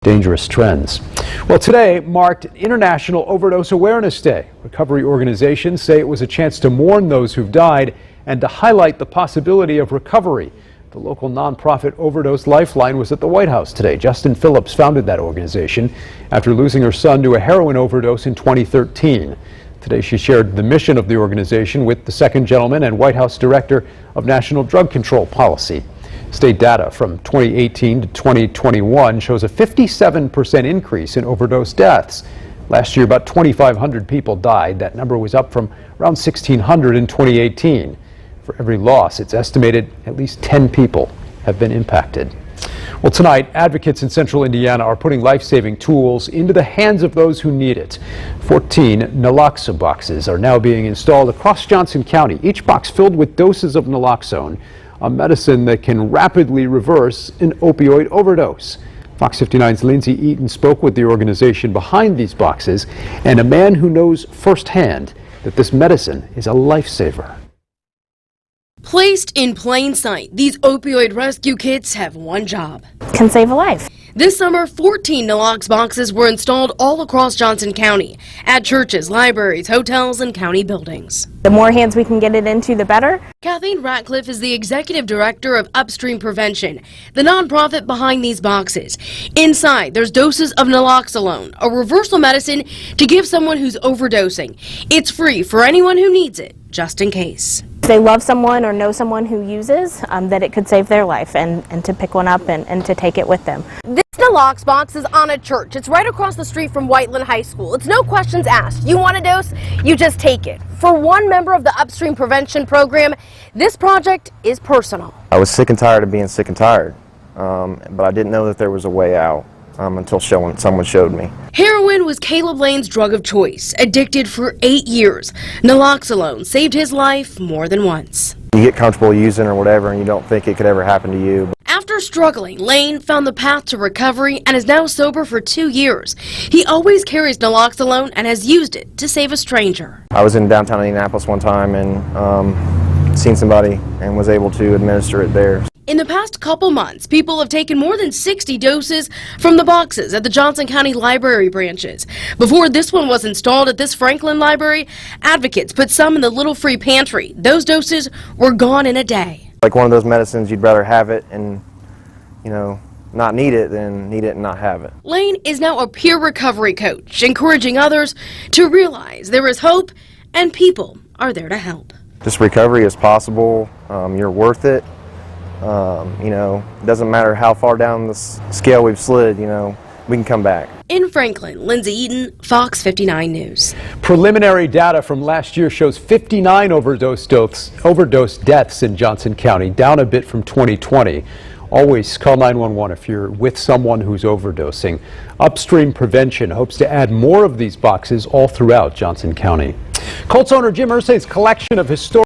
Dangerous trends. Well, today marked International Overdose Awareness Day. Recovery organizations say it was a chance to mourn those who've died and to highlight the possibility of recovery. The local nonprofit Overdose Lifeline was at the White House today. Justin Phillips founded that organization after losing her son to a heroin overdose in 2013. Today she shared the mission of the organization with the second gentleman and White House Director of National Drug Control Policy. State data from 2018 to 2021 shows a 57% increase in overdose deaths. Last year, about 2,500 people died. That number was up from around 1,600 in 2018. For every loss, it's estimated at least 10 people have been impacted. Well, tonight, advocates in central Indiana are putting life-saving tools into the hands of those who need it. 14 naloxone boxes are now being installed across Johnson County, each box filled with doses of naloxone, a medicine that can rapidly reverse an opioid overdose. Fox 59's Lindsay Eaton spoke with the organization behind these boxes and a man who knows firsthand that this medicine is a lifesaver. Placed in plain sight, these opioid rescue kits have one job. Can save a life. This summer, 14 Nalox boxes were installed all across Johnson County at churches, libraries, hotels, and county buildings. The more hands we can get it into, the better. Kathleen Ratcliffe is the executive director of Upstream Prevention, the nonprofit behind these boxes. Inside, there's doses of naloxone, a reversal medicine to give someone who's overdosing. It's free for anyone who needs it, just in case. If they love someone or know someone who uses, that it could save their life and to pick one up and to take it with them. This Nalox box is on a church. It's right across the street from Whiteland High School. It's no questions asked. You want a dose, you just take it. For one member of the Upstream Prevention Program, this project is personal. I was sick and tired of being sick and tired, but I didn't know that there was a way out until someone showed me. Heroin was Caleb Lane's drug of choice. Addicted for 8 years, naloxone saved his life more than once. You get comfortable using or whatever and you don't think it could ever happen to you. After struggling, Lane found the path to recovery and is now sober for 2 years. He always carries naloxone and has used it to save a stranger. I was in downtown Indianapolis one time and seen somebody and was able to administer it there. In the past couple months, people have taken more than 60 doses from the boxes at the Johnson County Library branches. Before this one was installed at this Franklin Library, advocates put some in the Little Free Pantry. Those doses were gone in a day. Like one of those medicines, you'd rather have it and, not need it than need it and not have it. Lane is now a peer recovery coach, encouraging others to realize there is hope and people are there to help. This recovery is possible. You're worth it. It doesn't matter how far down the scale we've slid, we can come back. In Franklin, Lindsay Eaton, Fox 59 News. Preliminary data from last year shows 59 overdose deaths in Johnson County, down a bit from 2020. Always call 911 if you're with someone who's overdosing. Upstream Prevention hopes to add more of these boxes all throughout Johnson County. Colts owner Jim Irsay's collection of historic